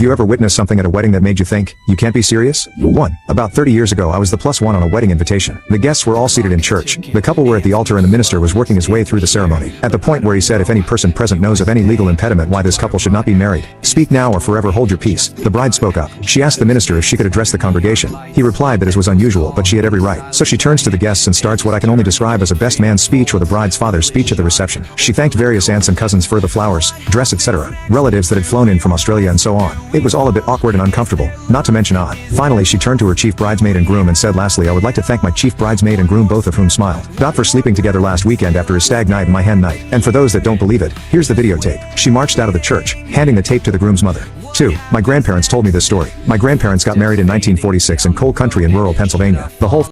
You ever witnessed something at a wedding that made you think, you can't be serious? 1. About 30 years ago I was the +1 on a wedding invitation. The guests were all seated in church. The couple were at the altar and the minister was working his way through the ceremony. At the point where he said if any person present knows of any legal impediment why this couple should not be married, speak now or forever hold your peace. The bride spoke up. She asked the minister if she could address the congregation. He replied that it was unusual but she had every right. So she turns to the guests and starts what I can only describe as a best man's speech or the bride's father's speech at the reception. She thanked various aunts and cousins for the flowers, dress etc., relatives that had flown in from Australia and so on. It was all a bit awkward and uncomfortable, not to mention odd. Finally she turned to her chief bridesmaid and groom and said lastly I would like to thank my chief bridesmaid and groom both of whom smiled. For sleeping together last weekend after his stag night and my hen night. And for those that don't believe it, here's the videotape. She marched out of the church, handing the tape to the groom's mother. 2. My grandparents told me this story. My grandparents got married in 1946 in coal country in rural Pennsylvania. The whole